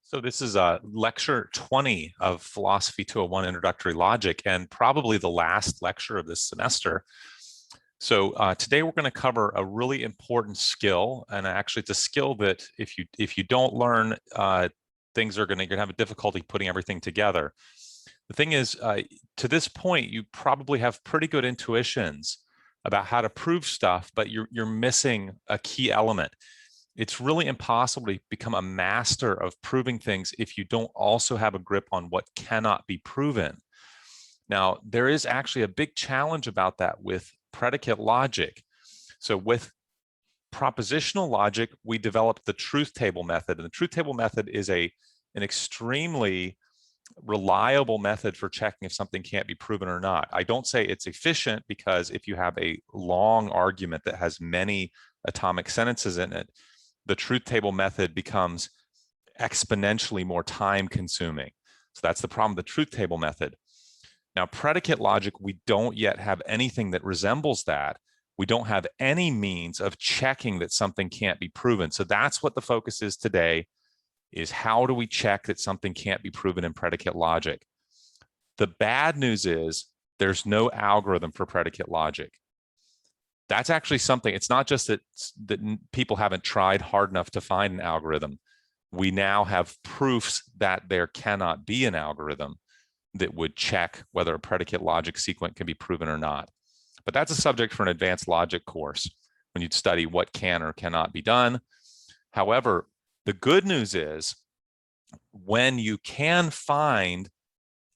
So this is lecture 20 of Philosophy 201 Introductory Logic, and probably the last lecture of this semester. So today we're going to cover a really important skill, and actually it's a skill that if you don't learn, things are you're going to have a difficulty putting everything together. The thing is, to this point, you probably have pretty good intuitions about how to prove stuff, but you're missing a key element. It's really impossible to become a master of proving things if you don't also have a grip on what cannot be proven. Now, there is actually a big challenge about that with predicate logic. So with propositional logic, we developed the truth table method. And the truth table method is an extremely reliable method for checking if something can't be proven or not. I don't say it's efficient, because if you have a long argument that has many atomic sentences in it, the truth table method becomes exponentially more time consuming. So that's the problem with the truth table method. Now, predicate logic, we don't yet have anything that resembles that. We don't have any means of checking that something can't be proven. So that's what the focus is today, is how do we check that something can't be proven in predicate logic? The bad news is there's no algorithm for predicate logic. That's actually something. It's not just that people haven't tried hard enough to find an algorithm. We now have proofs that there cannot be an algorithm that would check whether a predicate logic sequence can be proven or not. But that's a subject for an advanced logic course, when you'd study what can or cannot be done. However, the good news is, when you can find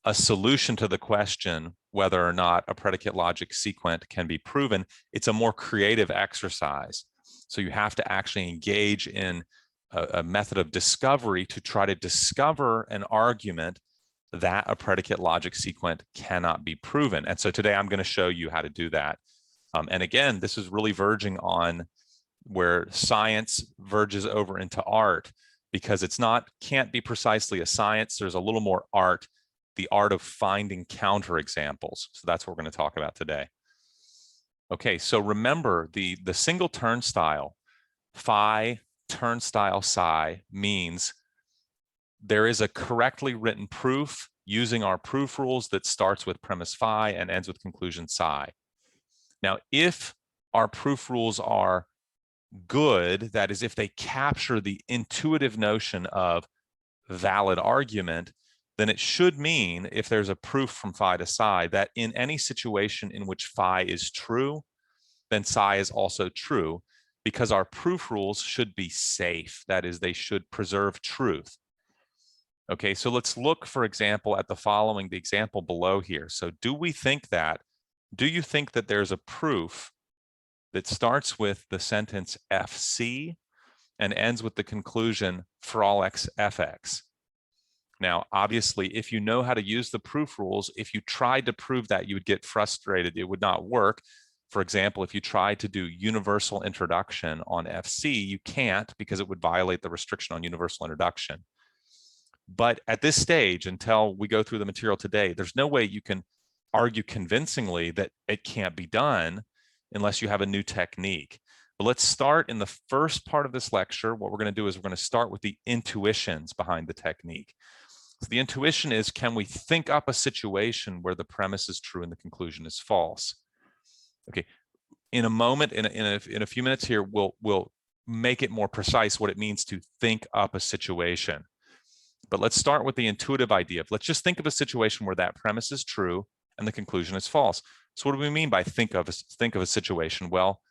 a solution to the question whether or not a predicate logic sequence can be proven, it's a more creative exercise. So you have to actually engage in a method of discovery to try to discover an argument that a predicate logic sequence cannot be proven. And so today I'm going to show you how to do that. And again, this is really verging on where science verges over into art, because can't be precisely a science. There's a little more art, the art of finding counterexamples. So that's what we're going to talk about today. Okay, so remember the single turnstile, phi turnstile psi, means there is a correctly written proof using our proof rules that starts with premise phi and ends with conclusion psi. Now, if our proof rules are good, that is, if they capture the intuitive notion of valid argument, then it should mean, if there's a proof from phi to psi, that in any situation in which phi is true, then psi is also true, because our proof rules should be safe. That is, they should preserve truth. Okay, so let's look, for example, at the example below here. So do you think that there's a proof that starts with the sentence FC and ends with the conclusion for all x fx? Now, obviously, if you know how to use the proof rules, if you tried to prove that, you would get frustrated. It would not work. For example, if you tried to do universal introduction on FC, you can't, because it would violate the restriction on universal introduction. But at this stage, until we go through the material today, there's no way you can argue convincingly that it can't be done unless you have a new technique. But let's start in the first part of this lecture. What we're going to do is we're going to start with the intuitions behind the technique. So the intuition is, can we think up a situation where the premise is true and the conclusion is false? Okay, in a moment, in a few minutes here, we'll make it more precise what it means to think up a situation. But let's start with the intuitive idea. Let's just think of a situation where that premise is true and the conclusion is false. So what do we mean by think of a situation? Well,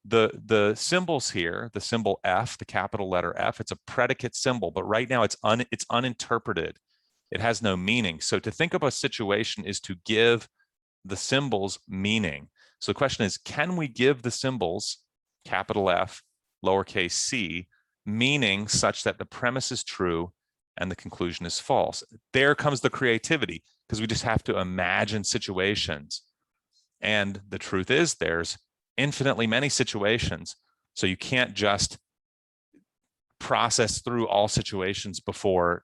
the symbols here, the symbol F, the capital letter F, it's a predicate symbol, but right now it's uninterpreted. It has no meaning. So to think of a situation is to give the symbols meaning. So the question is, can we give the symbols, capital F, lowercase c, meaning such that the premise is true and the conclusion is false? There comes the creativity, because we just have to imagine situations. And the truth is, there's infinitely many situations. So you can't just process through all situations before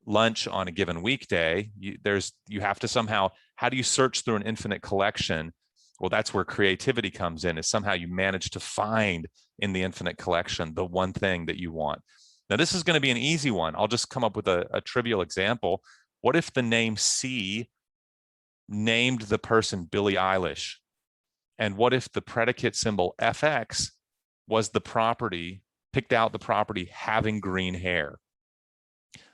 lunch on a given weekday. You have to somehow, how do you search through an infinite collection? Well, that's where creativity comes in, is somehow you manage to find in the infinite collection the one thing that you want. Now, this is going to be an easy one. I'll just come up with a trivial example. What if the name C named the person Billie Eilish? And what if the predicate symbol FX was the property, picked out the property having green hair?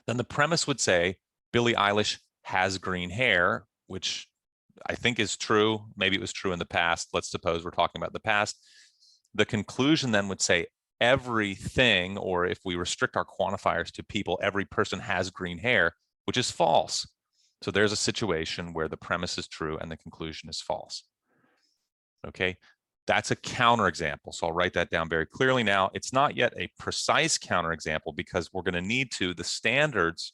Then the premise would say Billie Eilish has green hair, which I think is true. Maybe it was true in the past. Let's suppose we're talking about the past. The conclusion then would say everything, or if we restrict our quantifiers to people, every person has green hair, which is false. So there's a situation where the premise is true and the conclusion is false. Okay, that's a counterexample. So I'll write that down very clearly now. It's not yet a precise counterexample because we're going to need to, the standards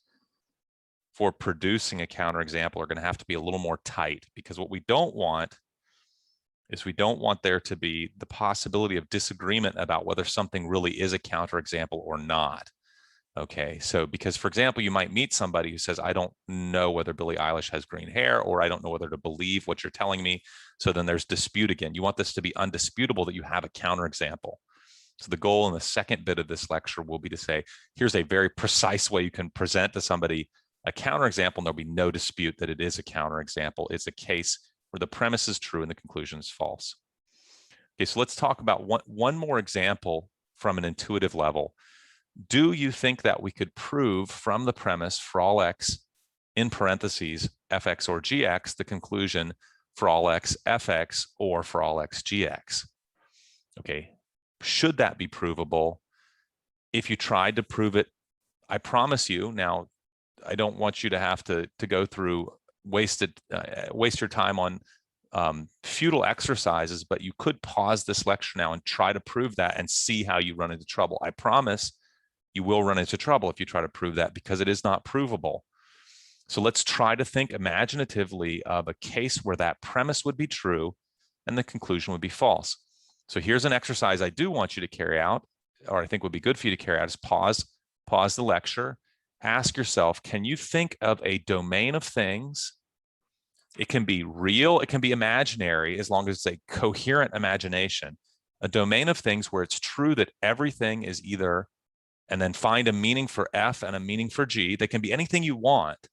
for producing a counterexample are going to have to be a little more tight, because what we don't want is we don't want there to be the possibility of disagreement about whether something really is a counterexample or not. Okay, so because, for example, you might meet somebody who says, I don't know whether Billie Eilish has green hair, or I don't know whether to believe what you're telling me. So then there's dispute again. You want this to be undisputable that you have a counterexample. So the goal in the second bit of this lecture will be to say, here's a very precise way you can present to somebody a counterexample, and there'll be no dispute that it is a counterexample. It's a case where the premise is true and the conclusion is false. Okay, so let's talk about one more example from an intuitive level. Do you think that we could prove from the premise for all x in parentheses fx or gx the conclusion for all x fx or for all x gx? Okay, should that be provable? If you tried to prove it, I promise you, now I don't want you to have to go through waste your time on futile exercises, but you could pause this lecture now and try to prove that and see how you run into trouble. I promise you will run into trouble if you try to prove that, because it is not provable. So let's try to think imaginatively of a case where that premise would be true and the conclusion would be false. So here's an exercise I do want you to carry out, or I think would be good for you to carry out, is pause the lecture, ask yourself, can you think of a domain of things? It can be real, it can be imaginary, as long as it's a coherent imagination. A domain of things where it's true that everything is either, and then find a meaning for F and a meaning for G. They can be anything you want,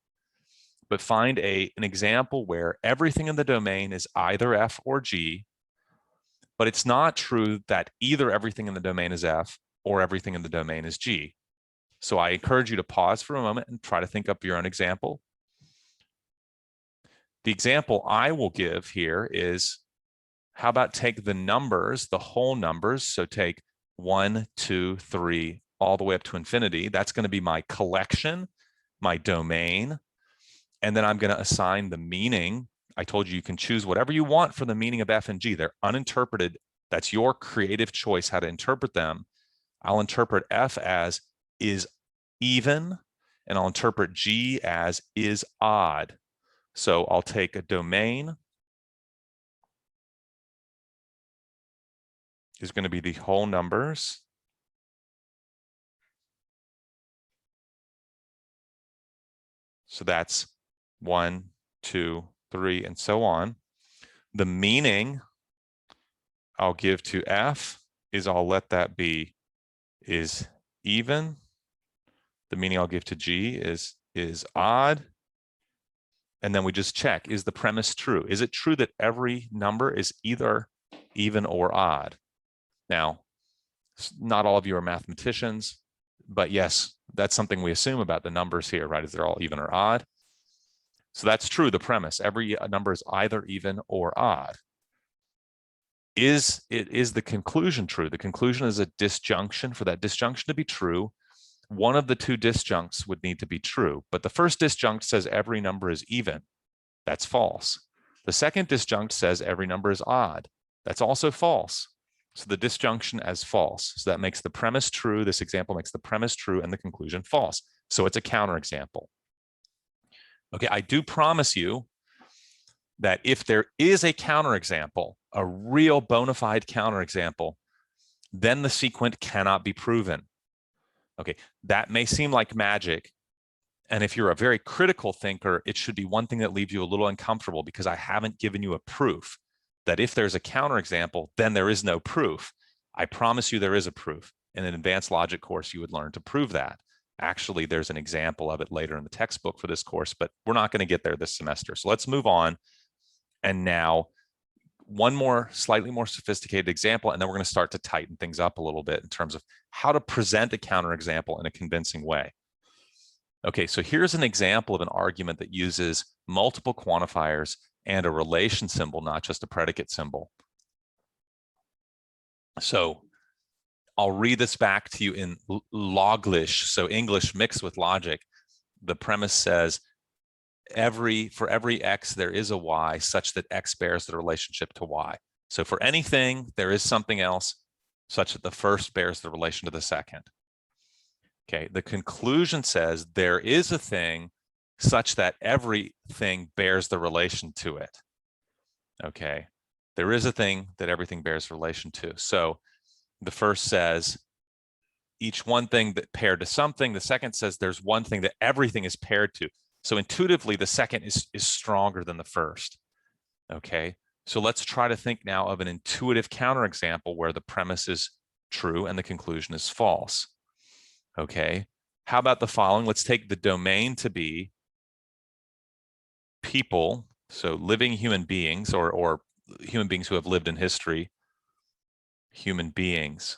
but find an example where everything in the domain is either F or G, but it's not true that either everything in the domain is F or everything in the domain is G. So I encourage you to pause for a moment and try to think up your own example. The example I will give here is, how about take the numbers, the whole numbers, so take 1, 2, 3, all the way up to infinity. That's going to be my collection, my domain. And then I'm going to assign the meaning. I told you you can choose whatever you want for the meaning of F and G. They're uninterpreted. That's your creative choice how to interpret them. I'll interpret F as is even, and I'll interpret G as is odd. So I'll take a domain, is going to be the whole numbers. So that's 1, 2, 3, and so on. The meaning I'll give to F is, I'll let that be is even. The meaning I'll give to G is odd. And then we just check, is the premise true? Is it true that every number is either even or odd? Now, not all of you are mathematicians, but yes, that's something we assume about the numbers here, right? Is they're all even or odd? So that's true, the premise. Every number is either even or odd. Is the conclusion true? The conclusion is a disjunction. For that disjunction to be true, one of the two disjuncts would need to be true. But the first disjunct says every number is even. That's false. The second disjunct says every number is odd. That's also false. So the disjunction as false. So that makes the premise true. This example makes the premise true and the conclusion false. So it's a counterexample. Okay, I do promise you that if there is a counterexample, a real bona fide counterexample, then the sequent cannot be proven. Okay, that may seem like magic. And if you're a very critical thinker, it should be one thing that leaves you a little uncomfortable, because I haven't given you a proof that if there's a counterexample, then there is no proof. I promise you there is a proof. In an advanced logic course, you would learn to prove that. Actually, there's an example of it later in the textbook for this course, but we're not going to get there this semester. So let's move on. And now one more slightly more sophisticated example, and then we're going to start to tighten things up a little bit in terms of how to present a counterexample in a convincing way. Okay, so here's an example of an argument that uses multiple quantifiers and a relation symbol, not just a predicate symbol. So I'll read this back to you in Loglish, so English mixed with logic. The premise says, for every x, there is a y such that x bears the relationship to y. So for anything, there is something else such that the first bears the relation to the second. Okay, the conclusion says there is a thing such that everything bears the relation to it. Okay, there is a thing that everything bears relation to. So the first says each one thing that paired to something. The second says there's one thing that everything is paired to. So intuitively, the second is stronger than the first. Okay, so let's try to think now of an intuitive counterexample where the premise is true and the conclusion is false. Okay, how about the following? Let's take the domain to be people, so living human beings or human beings who have lived in history, human beings.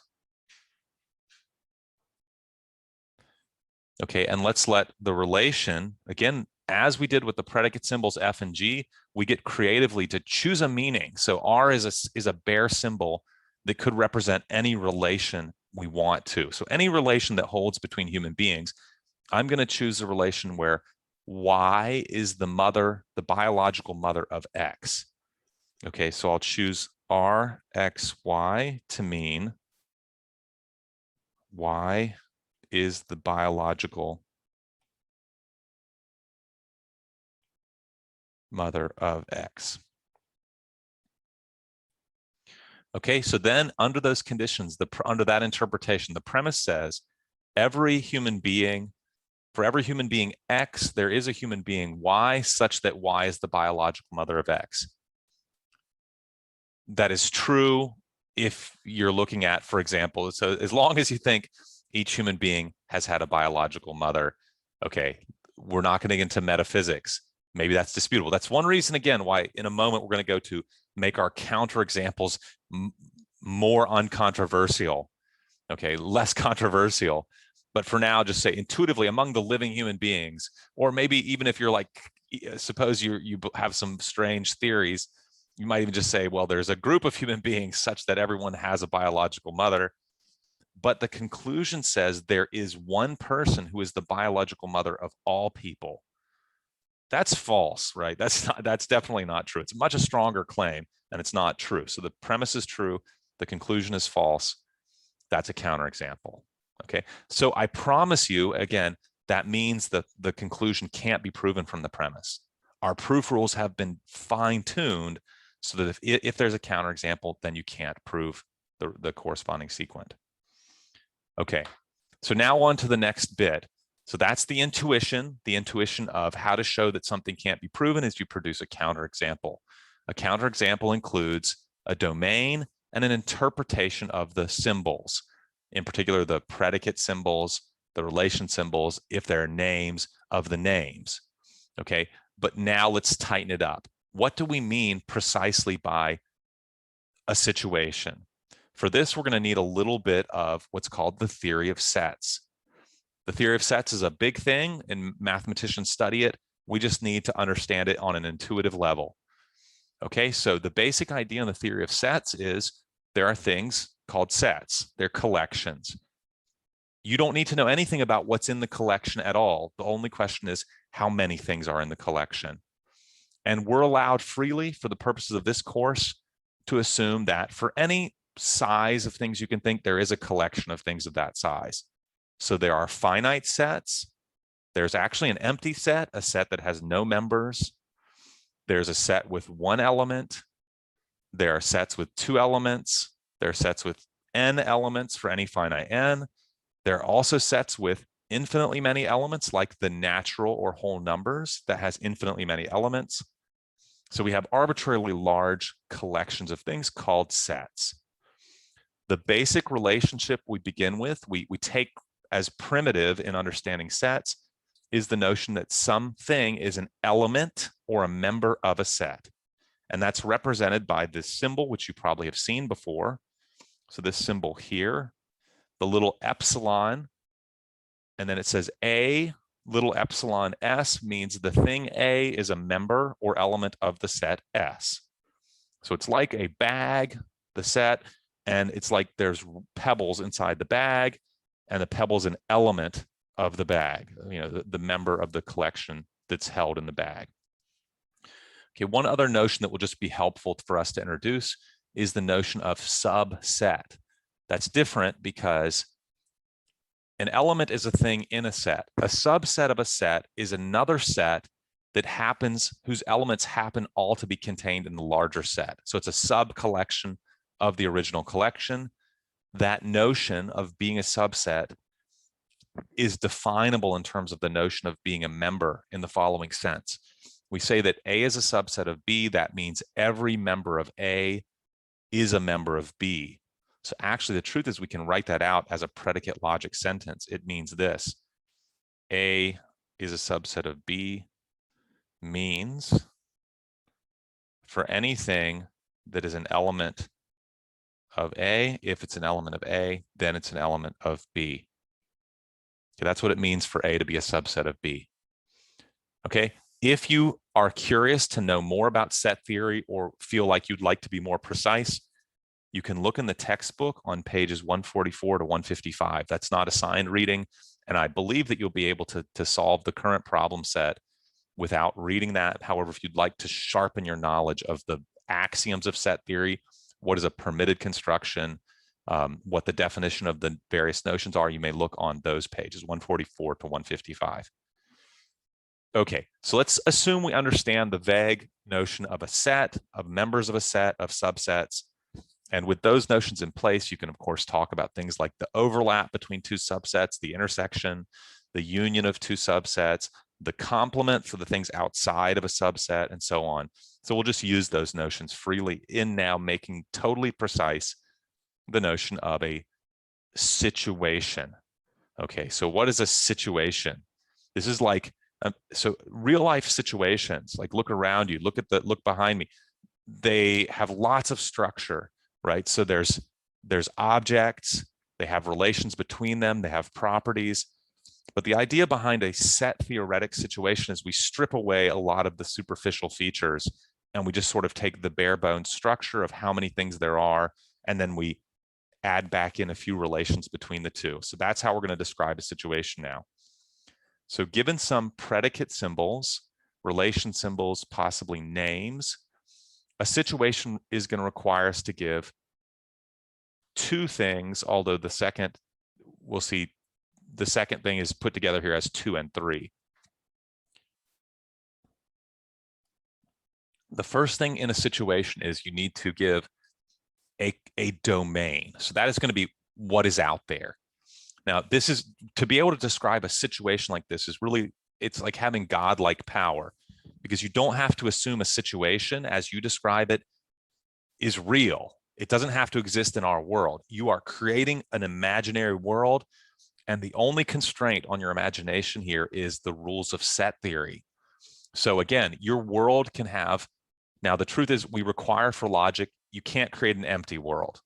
Okay, and let's let the relation, again, as we did with the predicate symbols F and G, we get creatively to choose a meaning. So R is a bare symbol that could represent any relation we want to. So any relation that holds between human beings, I'm going to choose a relation where Y is the mother, the biological mother of X. Okay, so I'll choose RXY to mean Y is the biological mother of X. Okay, so then under those conditions, under that interpretation, the premise says for every human being X, there is a human being Y such that Y is the biological mother of X. That is true if you're looking at, for example, so as long as you think each human being has had a biological mother, okay, we're not going to get into metaphysics. Maybe that's disputable. That's one reason, again, why in a moment we're going to go to make our counterexamples more uncontroversial, okay, less controversial. But for now, just say intuitively among the living human beings, or maybe even if you're like, suppose you have some strange theories, you might even just say, well, there's a group of human beings such that everyone has a biological mother. But the conclusion says there is one person who is the biological mother of all people. That's false, right? That's definitely not true. It's a much stronger claim, and it's not true. So the premise is true, the conclusion is false. That's a counterexample. Okay, so I promise you, again, that means that the conclusion can't be proven from the premise. Our proof rules have been fine-tuned so that if there's a counterexample, then you can't prove the corresponding sequent. Okay, so now on to the next bit. So that's the intuition of how to show that something can't be proven is you produce a counterexample. A counterexample includes a domain and an interpretation of the symbols, in particular the predicate symbols, the relation symbols, if they're names of the names. Okay, but now let's tighten it up. What do we mean precisely by a situation? For this, we're going to need a little bit of what's called the theory of sets. The theory of sets is a big thing, and mathematicians study it. We just need to understand it on an intuitive level. Okay, so the basic idea in the theory of sets is there are things called sets. They're collections. You don't need to know anything about what's in the collection at all. The only question is how many things are in the collection. And we're allowed freely, for the purposes of this course, to assume that for any size of things you can think, there is a collection of things of that size. So there are finite sets. There's actually an empty set, a set that has no members. There's a set with one element. There are sets with two elements. There are sets with n elements for any finite n. There are also sets with infinitely many elements, like the natural or whole numbers that has infinitely many elements. So we have arbitrarily large collections of things called sets. The basic relationship we begin with, we take as primitive in understanding sets, is the notion that something is an element or a member of a set. And that's represented by this symbol, which you probably have seen before. So this symbol here, the little epsilon, and then it says A, little epsilon S means the thing A is a member or element of the set S. So it's like a bag, the set, and it's like there's pebbles inside the bag, and the pebble's an element of the bag, the member of the collection that's held in the bag. Okay, one other notion that will just be helpful for us to introduce is the notion of subset. That's different because an element is a thing in a set. A subset of a set is another set that happens, whose elements happen all to be contained in the larger set. So it's a sub-collection of the original collection. That notion of being a subset is definable in terms of the notion of being a member in the following sense. We say that A is a subset of B. That means every member of A is a member of B. So actually, the truth is we can write that out as a predicate logic sentence. It means this: A is a subset of B means for anything that is an element of A, if it's an element of A, then it's an element of B. Okay, that's what it means for A to be a subset of B. Okay, if you are curious to know more about set theory or feel like you'd like to be more precise, you can look in the textbook on pages 144 to 155. That's not assigned reading, and I believe that you'll be able to solve the current problem set without reading that. However, if you'd like to sharpen your knowledge of the axioms of set theory, what is a permitted construction, what the definition of the various notions are, you may look on those pages, 144 to 155. Okay, so let's assume we understand the vague notion of a set, of members of a set, of subsets. And with those notions in place, you can, of course, talk about things like the overlap between two subsets, the intersection, the union of two subsets, the complement for the things outside of a subset, and so on. So we'll just use those notions freely in now making totally precise the notion of a situation. Okay, so what is a situation? This is like, so real life situations, like look around you, look behind me. They have lots of structure, right? So there's objects, they have relations between them, they have properties. But the idea behind a set theoretic situation is we strip away a lot of the superficial features and we just sort of take the bare bones structure of how many things there are, and then we add back in a few relations between the two. So that's how we're going to describe a situation now. So given some predicate symbols, relation symbols, possibly names, a situation is going to require us to give two things, although the second, we'll see, the second thing is put together here as 2 and 3. The first thing in a situation is you need to give a domain. So that is going to be what is out there. Now, this is, to be able to describe a situation like this is really, it's like having godlike power, because you don't have to assume a situation as you describe it is real. It doesn't have to exist in our world. You are creating an imaginary world, and the only constraint on your imagination here is the rules of set theory. So again, your world can have, now the truth is we require for logic, you can't create an empty world.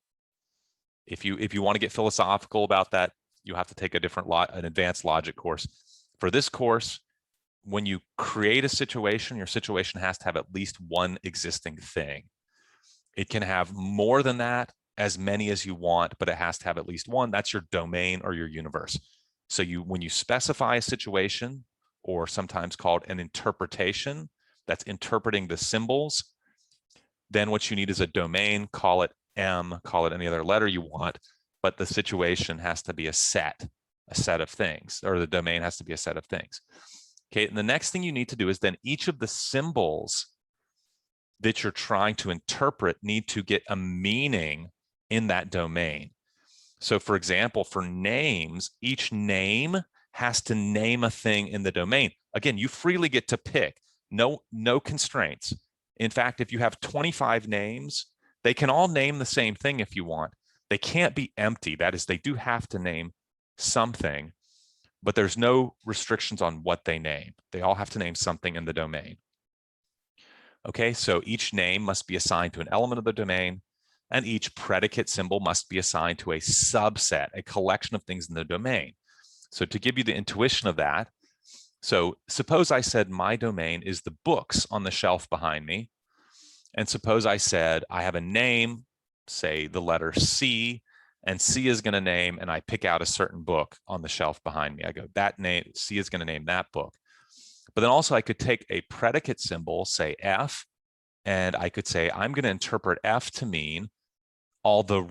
If you want to get philosophical about that, you have to take an advanced logic course. For this course, when you create a situation, your situation has to have at least one existing thing. It can have more than that, as many as you want, but it has to have at least one. That's your domain or your universe. So when you specify a situation, or sometimes called an interpretation, that's interpreting the symbols, then what you need is a domain, call it M, call it any other letter you want, but the situation has to be a set of things, or the domain has to be a set of things. Okay, and the next thing you need to do is then each of the symbols that you're trying to interpret need to get a meaning in that domain. So for example, for names, each name has to name a thing in the domain. Again, you freely get to pick, no constraints. In fact, if you have 25 names, they can all name the same thing if you want. They can't be empty. That is, they do have to name something, but there's no restrictions on what they name. They all have to name something in the domain. Okay, so each name must be assigned to an element of the domain, and each predicate symbol must be assigned to a subset, a collection of things in the domain. So to give you the intuition of that, so suppose I said my domain is the books on the shelf behind me, and suppose I said I have a name, say the letter C, and C is going to name, and I pick out a certain book on the shelf behind me. I go, that name, C is going to name that book. But then also I could take a predicate symbol, say F, and I could say I'm going to interpret F to mean all the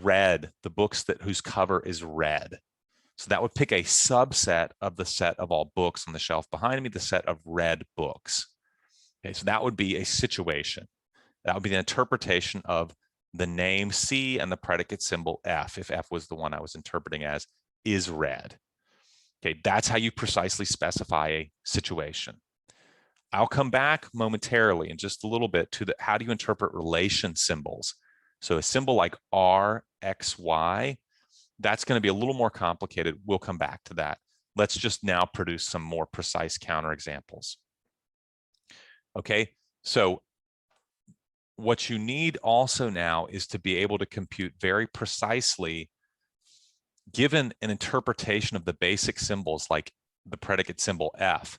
books whose cover is red. So that would pick a subset of the set of all books on the shelf behind me, the set of red books. Okay, so that would be a situation. That would be the interpretation of the name C and the predicate symbol F, if F was the one I was interpreting as, is red. Okay, that's how you precisely specify a situation. I'll come back momentarily in just a little bit to how do you interpret relation symbols. So a symbol like R, X, Y, that's going to be a little more complicated. We'll come back to that. Let's just now produce some more precise counterexamples. Okay, so what you need also now is to be able to compute very precisely, given an interpretation of the basic symbols like the predicate symbol F,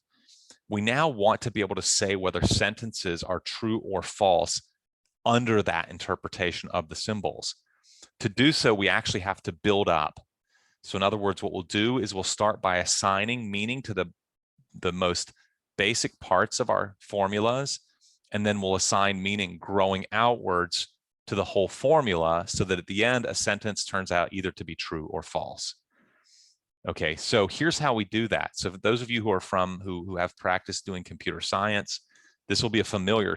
we now want to be able to say whether sentences are true or false under that interpretation of the symbols. To do so, we actually have to build up. So in other words, what we'll do is we'll start by assigning meaning to the most basic parts of our formulas, and then we'll assign meaning growing outwards to the whole formula so that at the end, a sentence turns out either to be true or false. Okay, so here's how we do that. So for those of you who have practice doing computer science, this will be a familiar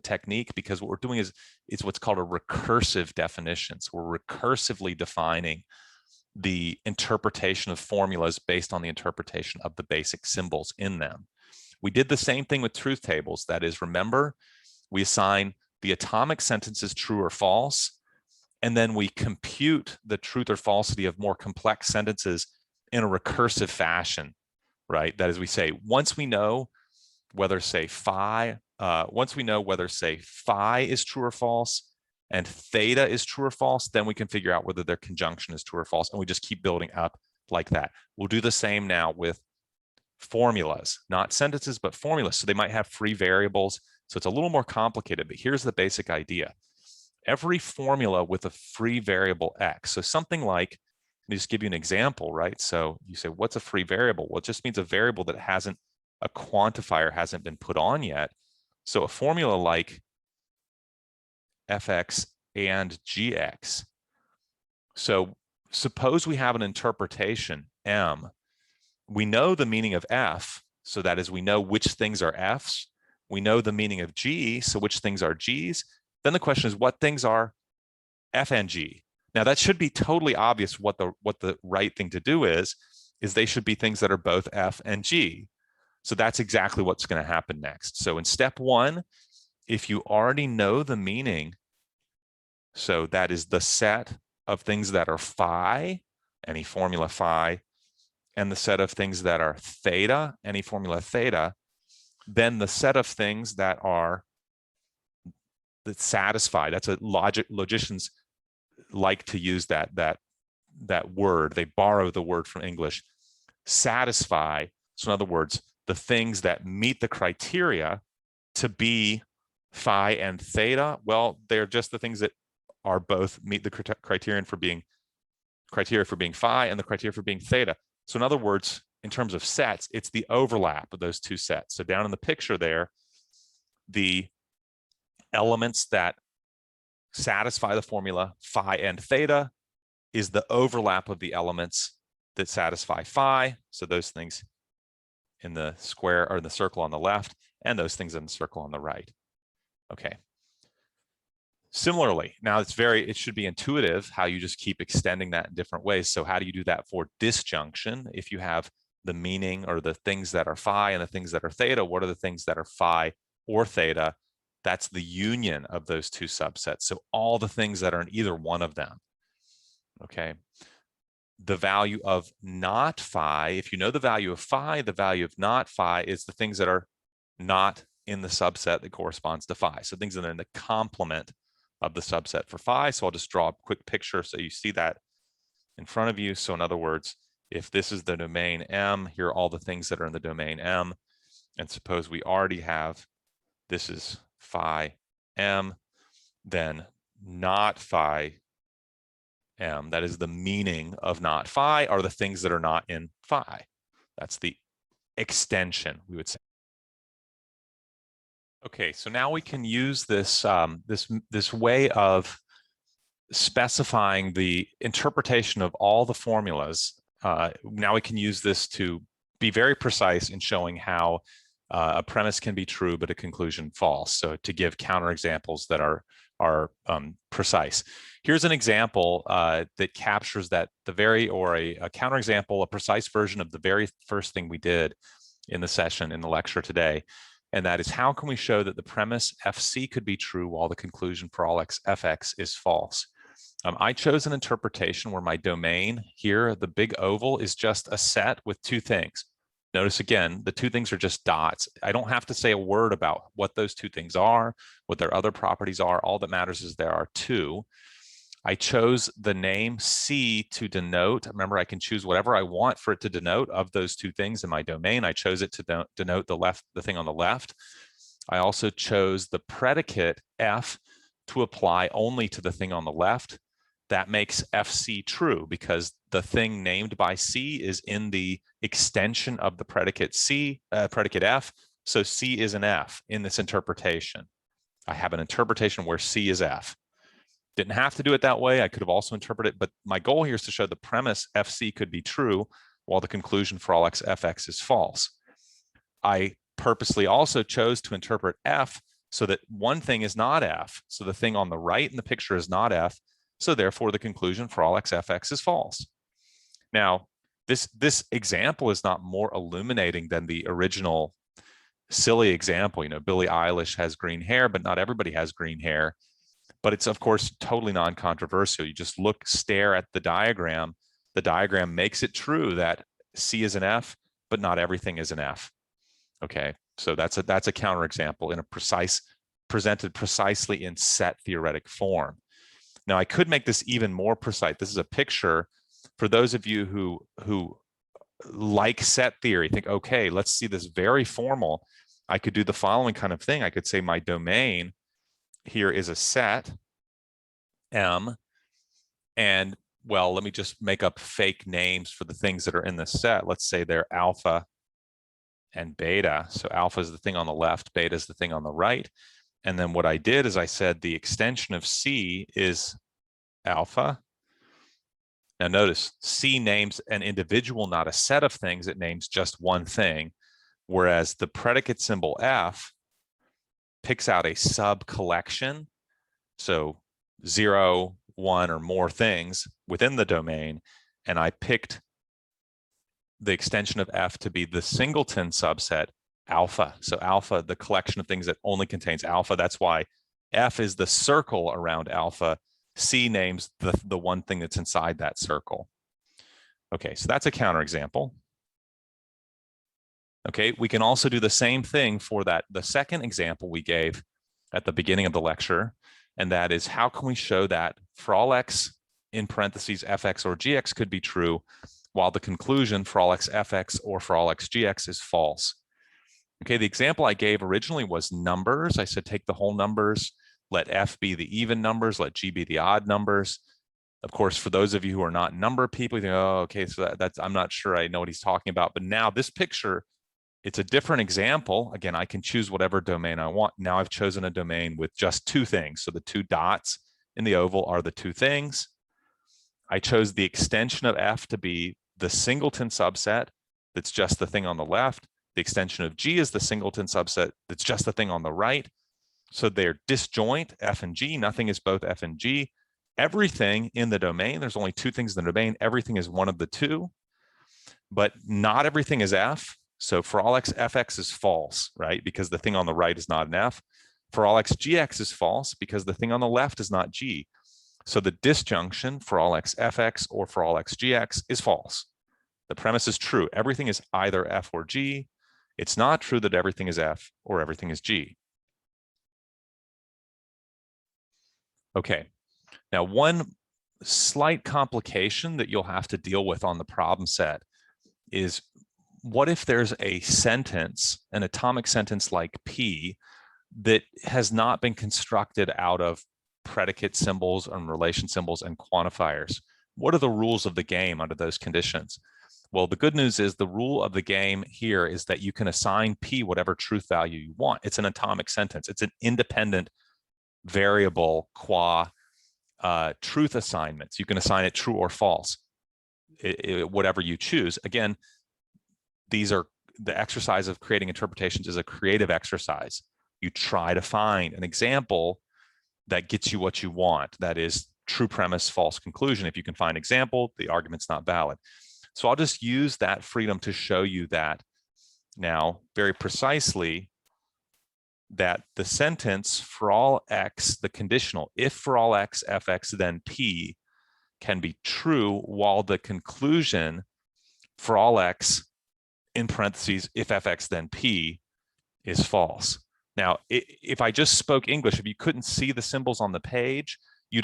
technique, because what we're doing is what's called a recursive definition. So we're recursively defining the interpretation of formulas based on the interpretation of the basic symbols in them. We did the same thing with truth tables. That is, remember, we assign the atomic sentences true or false, and then we compute the truth or falsity of more complex sentences in a recursive fashion, right? That is, we say, once we know whether say phi is true or false and theta is true or false, then we can figure out whether their conjunction is true or false, and we just keep building up like that. We'll do the same now with formulas, not sentences, but formulas. So they might have free variables. So it's a little more complicated, but here's the basic idea. Every formula with a free variable x, so something like, let me just give you an example, right? So you say, what's a free variable? Well, it just means a variable that a quantifier hasn't been put on yet. So a formula like fx and gx. So suppose we have an interpretation M. We know the meaning of F, so that is, we know which things are F's. We know the meaning of G, so which things are G's. Then the question is, what things are F and G? Now that should be totally obvious. What the right thing to do is they should be things that are both F and G. So that's exactly what's going to happen next. So in step one, if you already know the meaning, so that is the set of things that are phi, any formula phi, and the set of things that are theta, any formula theta, then the set of things that satisfy, that's a logicians like to use that word. They borrow the word from English, satisfy. So in other words, the things that meet the criteria to be phi and theta, well, they're just the things that are both meet the criteria for being phi and the criteria for being theta. So in other words, in terms of sets, it's the overlap of those two sets. So down in the picture there, the elements that satisfy the formula phi and theta is the overlap of the elements that satisfy phi. So those things in the square or the circle on the left, and those things in the circle on the right. Okay. Similarly, now it should be intuitive how you just keep extending that in different ways. So how do you do that for disjunction? If you have the meaning or the things that are phi and the things that are theta, what are the things that are phi or theta? That's the union of those two subsets. So all the things that are in either one of them. okay? The value of not phi, if you know the value of phi, the value of not phi is the things that are not in the subset that corresponds to phi. So things that are in the complement of the subset for phi. So I'll just draw a quick picture so you see that in front of you. So in other words, if this is the domain M, here are all the things that are in the domain M. And suppose we already have, this is phi M, then not phi M, that is the meaning of not phi, are the things that are not in phi. That's the extension, we would say. Okay, so now we can use this, this way of specifying the interpretation of all the formulas. Now we can use this to be very precise in showing how a premise can be true, but a conclusion false. So to give counterexamples that are precise. Here's an example that captures that a counterexample, a precise version of the very first thing we did in the session, in the lecture today. And that is, how can we show that the premise FC could be true while the conclusion for all x fx is false? I chose an interpretation where my domain here, the big oval, is just a set with two things. Notice again, the two things are just dots. I don't have to say a word about what those two things are, what their other properties are. All that matters is there are two. I chose the name C to denote. Remember, I can choose whatever I want for it to denote of those two things in my domain. I chose it to denote the thing on the left. I also chose the predicate F to apply only to the thing on the left. That makes FC true because the thing named by C is in the extension of the predicate predicate F. So C is an F in this interpretation. I have an interpretation where C is F. Didn't have to do it that way. I could have also interpreted it, but my goal here is to show the premise FC could be true while the conclusion for all x fx is false. I purposely also chose to interpret F so that one thing is not F. So the thing on the right in the picture is not F. So therefore, the conclusion for all x fx is false. Now, this example is not more illuminating than the original silly example. You know, Billie Eilish has green hair, but not everybody has green hair. But it's, of course, totally non-controversial. You just stare at the diagram. The diagram makes it true that C is an F, but not everything is an F. Okay, so that's a counterexample in presented precisely in set theoretic form. Now, I could make this even more precise. This is a picture for those of you who like set theory, think, okay, let's see this very formal. I could do the following kind of thing. I could say my domain here is a set M, and well, let me just make up fake names for the things that are in the set. Let's say they're alpha and beta. So alpha is the thing on the left, beta is the thing on the right. And then what I did is I said the extension of C is alpha. Now notice C names an individual, not a set of things. It names just one thing, whereas the predicate symbol F picks out a sub collection. So 0, 1, or more things within the domain. And I picked the extension of F to be the singleton subset alpha. So alpha, the collection of things that only contains alpha. That's why F is the circle around alpha. C names the one thing that's inside that circle. Okay, so that's a counterexample. Okay, we can also do the same thing for the second example we gave at the beginning of the lecture, and that is, how can we show that for all x in parentheses fx or gx could be true while the conclusion for all x fx or for all x gx is false? Okay, the example I gave originally was numbers. I said take the whole numbers, let f be the even numbers, let g be the odd numbers. Of course, for those of you who are not number people, you think, oh, okay, so that's I'm not sure I know what he's talking about. But now this picture, it's a different example. Again, I can choose whatever domain I want. Now I've chosen a domain with just two things. So the two dots in the oval are the two things. I chose the extension of f to be the singleton subset that's just the thing on the left. The extension of G is the singleton subset that's just the thing on the right. So they're disjoint, F and G. Nothing is both F and G. Everything in the domain, there's only two things in the domain. Everything is one of the two, but not everything is F. So for all x, fx is false, right? Because the thing on the right is not an F. For all x, gx is false because the thing on the left is not G. So the disjunction for all x fx or for all x gx is false. The premise is true. Everything is either f or g. It's not true that everything is f or everything is g. Okay, now one slight complication that you'll have to deal with on the problem set is, what if there's a sentence, an atomic sentence like P, that has not been constructed out of predicate symbols and relation symbols and quantifiers? What are the rules of the game under those conditions? Well, the good news is the rule of the game here is that you can assign P whatever truth value you want. It's an atomic sentence. It's an independent variable qua truth assignments. You can assign it true or false, whatever you choose. Again, these are the exercise of creating interpretations is a creative exercise. You try to find an example that gets you what you want. That is true premise, false conclusion. If you can find example, the argument's not valid. So I'll just use that freedom to show you that now very precisely, that the sentence for all x, the conditional, if for all x, fx, then p, can be true, while the conclusion for all x, in parentheses, if fx, then p, is false. Now, if I just spoke English, if you couldn't see the symbols on the page, I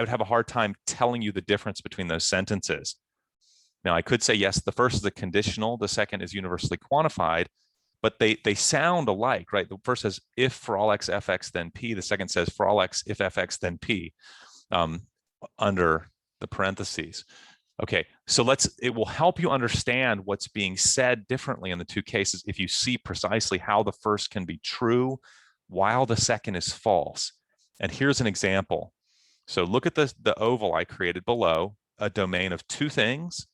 would have a hard time telling you the difference between those sentences. Now, I could say, yes, the first is a conditional, the second is universally quantified, but they sound alike, right? The first says, if for all x, fx, then p. The second says, for all x, if fx, then p, under the parentheses. Okay, so it will help you understand what's being said differently in the two cases if you see precisely how the first can be true while the second is false. And here's an example. So look at the oval I created below, a domain of two things.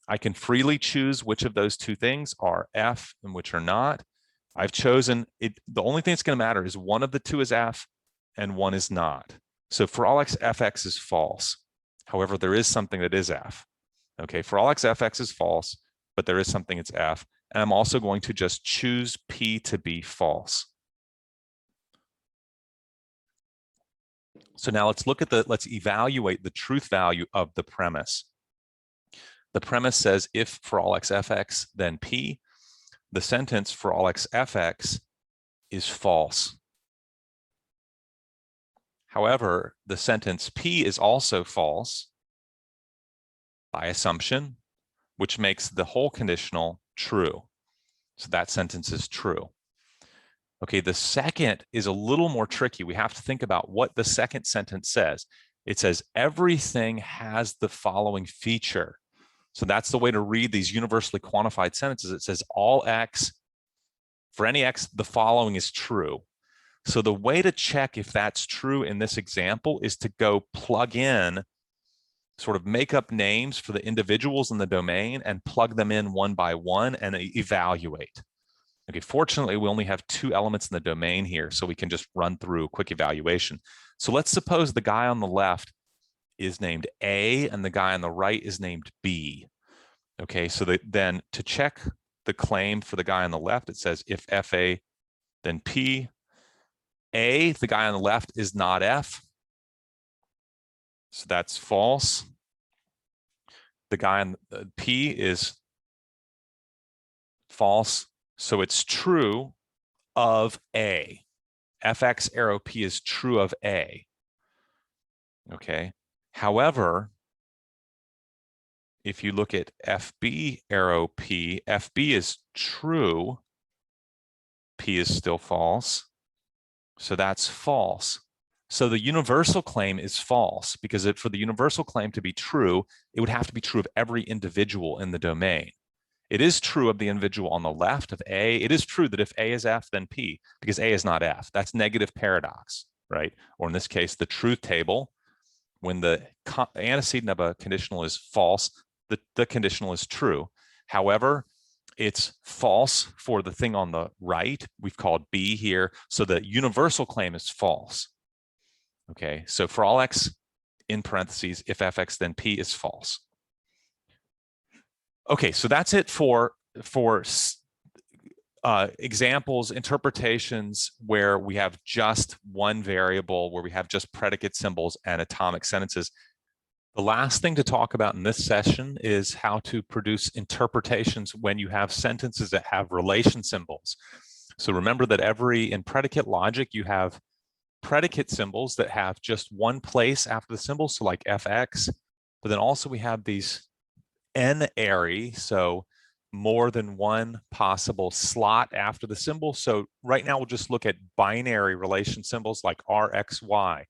I can freely choose which of those two things are f and which are not. I've chosen it. The only thing that's going to matter is one of the two is f and one is not. So for all x, fx is false. However, there is something that is f. Okay, for all x, fx is false, but there is something that's f. And I'm also going to just choose p to be false. So now let's evaluate the truth value of the premise. The premise says, if for all x, fx, then p. The sentence for all x, fx is false. However, the sentence p is also false by assumption, which makes the whole conditional true. So that sentence is true. Okay, the second is a little more tricky. We have to think about what the second sentence says. It says, everything has the following feature. So that's the way to read these universally quantified sentences. It says all x, for any x, the following is true. So the way to check if that's true in this example is to go plug in, sort of make up names for the individuals in the domain and plug them in one by one and evaluate. Okay, fortunately, we only have two elements in the domain here, so we can just run through a quick evaluation. So let's suppose the guy on the left is named A and the guy on the right is named B. Okay, so then to check the claim for the guy on the left, it says if FA, then P. A, the guy on the left, is not F. So that's false. The guy on P is false. So it's true of A. Fx arrow P is true of A. Okay. However, if you look at FB arrow P, FB is true. P is still false. So that's false. So the universal claim is false because for the universal claim to be true, it would have to be true of every individual in the domain. It is true of the individual on the left of A. It is true that if A is F, then P, because A is not F. That's negative paradox, right? Or in this case, the truth table, when the antecedent of a conditional is false, the conditional is true. However, it's false for the thing on the right. We've called B here. So the universal claim is false. Okay, so for all x in parentheses, if fx, then P is false. Okay, so that's it for examples, interpretations where we have just one variable, where we have just predicate symbols and atomic sentences. The last thing to talk about in this session is how to produce interpretations when you have sentences that have relation symbols. So remember that in predicate logic, you have predicate symbols that have just one place after the symbol, so like fx, but then also we have these n-ary, so more than one possible slot after the symbol. So right now we'll just look at binary relation symbols like rxy.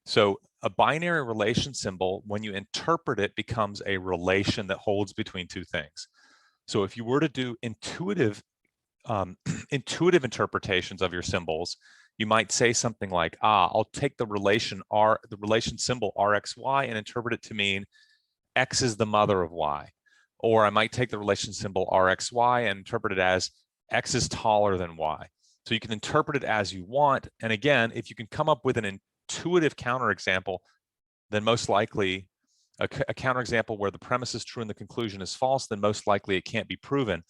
So a binary relation symbol, when you interpret it, becomes a relation that holds between two things. So if you were to do intuitive interpretations of your symbols, you might say something like, I'll take the relation symbol rxy and interpret it to mean x is the mother of y. Or I might take the relation symbol rxy and interpret it as x is taller than y. So you can interpret it as you want. And again, if you can come up with an intuitive counterexample, then most likely a counterexample where the premise is true and the conclusion is false, then most likely it can't be proven.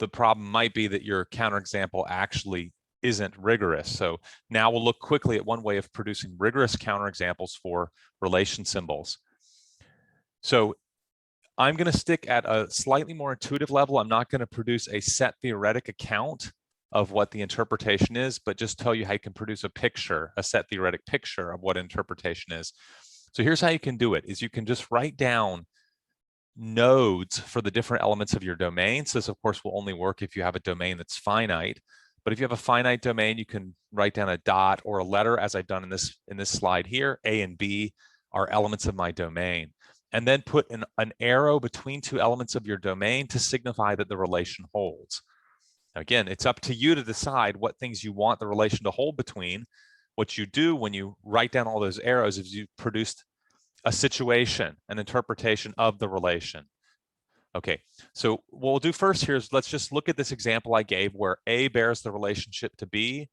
The problem might be that your counterexample actually isn't rigorous. So now we'll look quickly at one way of producing rigorous counterexamples for relation symbols. So I'm going to stick at a slightly more intuitive level. I'm not going to produce a set theoretic account of what the interpretation is, but just tell you how you can produce a set theoretic picture of what interpretation is. So here's how you can do it, is you can just write down nodes for the different elements of your domain. So this, of course, will only work if you have a domain that's finite. But if you have a finite domain, you can write down a dot or a letter, as I've done in this slide here. A and B are elements of my domain. And then put an arrow between two elements of your domain to signify that the relation holds. Again, it's up to you to decide what things you want the relation to hold between. What you do when you write down all those arrows is you've produced a situation, an interpretation of the relation. Okay, so what we'll do first here is let's just look at this example I gave where A bears the relationship to B.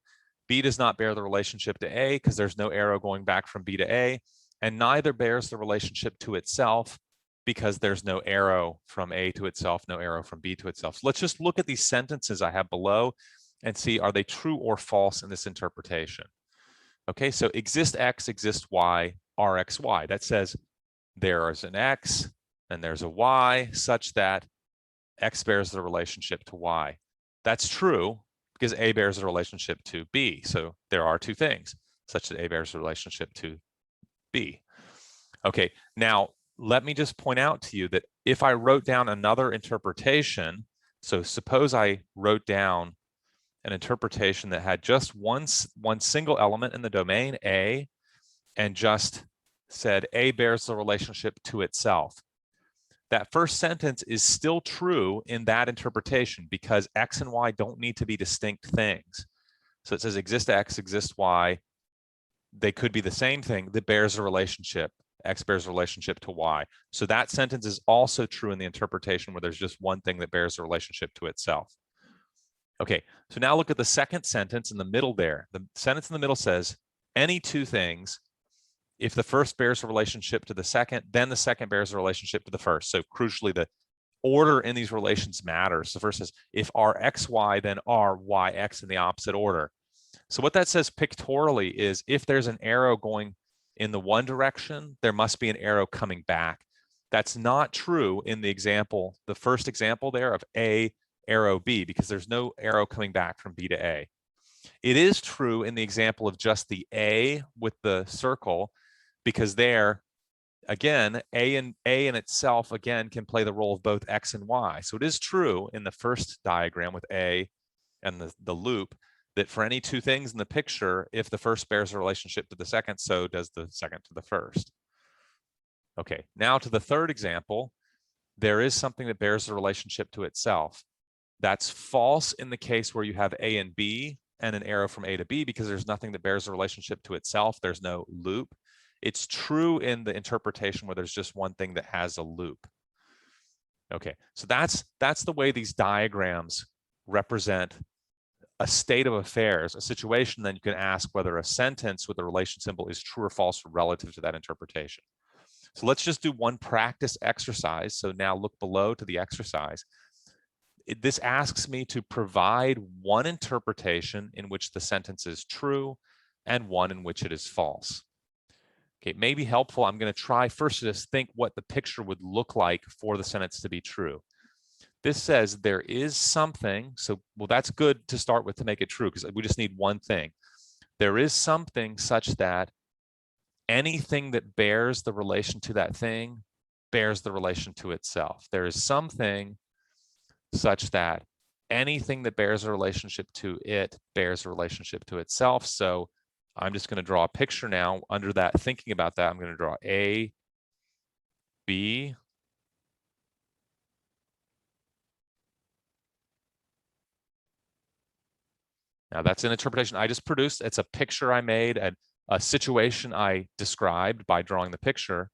B does not bear the relationship to A because there's no arrow going back from B to A, and neither bears the relationship to itself because there's no arrow from A to itself, no arrow from B to itself. So let's just look at these sentences I have below and see, are they true or false in this interpretation? Okay, so exist X, exist Y, RXY. That says there is an X and there's a Y such that X bears the relationship to Y. That's true because A bears the relationship to B. So there are two things such that A bears the relationship to B. Okay, now let me just point out to you that if I wrote down another interpretation, so suppose I wrote down an interpretation that had just one single element in the domain, A, and just said A bears the relationship to itself. That first sentence is still true in that interpretation because X and Y don't need to be distinct things. So it says exist X, exist Y. They could be the same thing that bears a relationship. X bears a relationship to Y. So that sentence is also true in the interpretation where there's just one thing that bears a relationship to itself. Okay, so now look at the second sentence in the middle there. The sentence in the middle says, any two things, if the first bears a relationship to the second, then the second bears a relationship to the first. So crucially, the order in these relations matters. The first says, if RXY, then RYX in the opposite order. So what that says pictorially is if there's an arrow going in the one direction, there must be an arrow coming back. That's not true in the example, the first example there of A arrow B, because there's no arrow coming back from B to A. It is true in the example of just the A with the circle, because there, again, A in itself, again, can play the role of both X and Y. So it is true in the first diagram with A and the loop that for any two things in the picture, if the first bears a relationship to the second, so does the second to the first. Okay, now to the third example, there is something that bears a relationship to itself. That's false in the case where you have A and B and an arrow from A to B because there's nothing that bears a relationship to itself. There's no loop. It's true in the interpretation where there's just one thing that has a loop. Okay, so that's the way these diagrams represent a state of affairs, a situation. Then you can ask whether a sentence with a relation symbol is true or false relative to that interpretation. So let's just do one practice exercise. So now look below to the exercise. this asks me to provide one interpretation in which the sentence is true and one in which it is false. Okay, it may be helpful. I'm going to try first to just think what the picture would look like for the sentence to be true. This says there is something, so well, that's good to start with to make it true because we just need one thing. There is something such that anything that bears the relation to that thing bears the relation to itself. There is something such that anything that bears a relationship to it bears a relationship to itself. So I'm just going to draw a picture now under that, thinking about that. I'm going to draw A, B, now that's an interpretation I just produced. It's a picture I made and a situation I described by drawing the picture.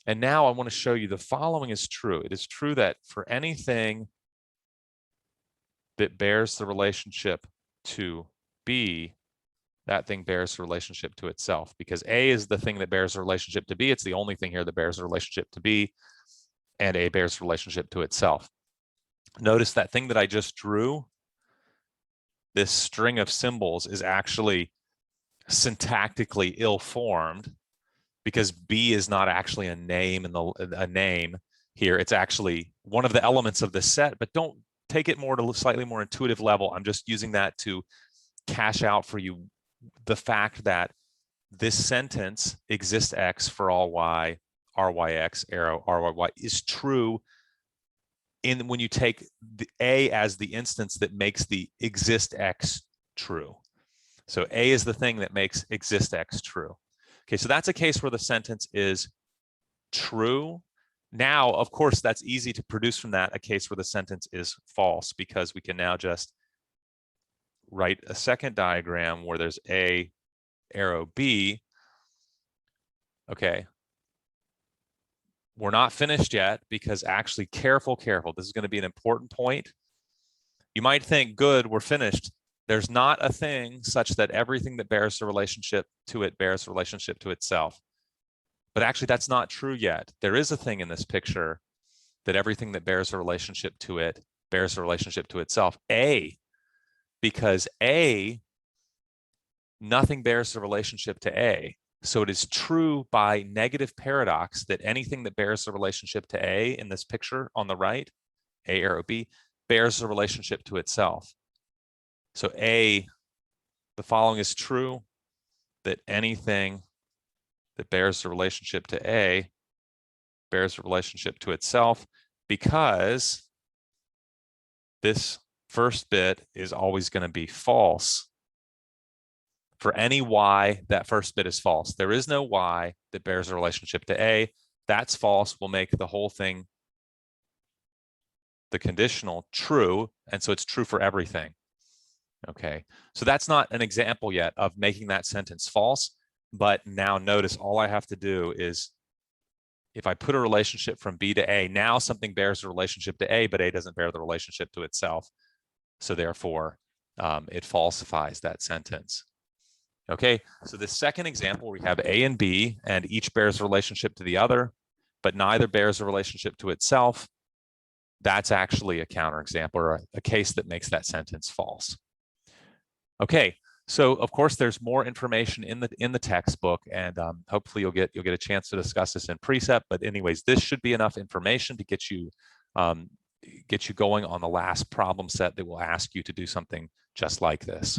And now I want to show you the following is true. It is true that for anything that bears the relationship to B, that thing bears the relationship to itself, because A is the thing that bears the relationship to B. It's the only thing here that bears the relationship to B, and A bears the relationship to itself. Notice that thing that I just drew, this string of symbols, is actually syntactically ill-formed because B is not actually a name in a name here. It's actually one of the elements of this set, but don't take it more to a slightly more intuitive level. I'm just using that to cash out for you the fact that this sentence, exist X for all Y, RYX, arrow, RYY, is true when you take the A as the instance that makes the exist X true. So A is the thing that makes exist X true. Okay, so that's a case where the sentence is true. Now, of course, that's easy to produce from that a case where the sentence is false, because we can now just write a second diagram where there's A, arrow B. Okay. We're not finished yet because actually, careful. This is going to be an important point. You might think, good, we're finished. There's not a thing such that everything that bears the relationship to it bears the relationship to itself. But actually, that's not true yet. There is a thing in this picture that everything that bears a relationship to it bears a relationship to itself. A, because A, nothing bears the relationship to A. So it is true by negative paradox that anything that bears the relationship to A in this picture on the right, A arrow B, bears the relationship to itself. So A, the following is true, that anything that bears the relationship to A bears the relationship to itself, because this first bit is always going to be false. For any Y, that first bit is false. There is no Y that bears a relationship to A. That's false. We'll make the whole thing, the conditional, true. And so it's true for everything. Okay, so that's not an example yet of making that sentence false. But now notice all I have to do is, if I put a relationship from B to A, now something bears a relationship to A, but A doesn't bear the relationship to itself. So therefore, it falsifies that sentence. Okay, so the second example, we have A and B, and each bears a relationship to the other, but neither bears a relationship to itself. That's actually a counterexample, or a case that makes that sentence false. Okay, so of course there's more information in the textbook, and hopefully you'll get a chance to discuss this in precept. But anyways, this should be enough information to get you going on the last problem set that will ask you to do something just like this.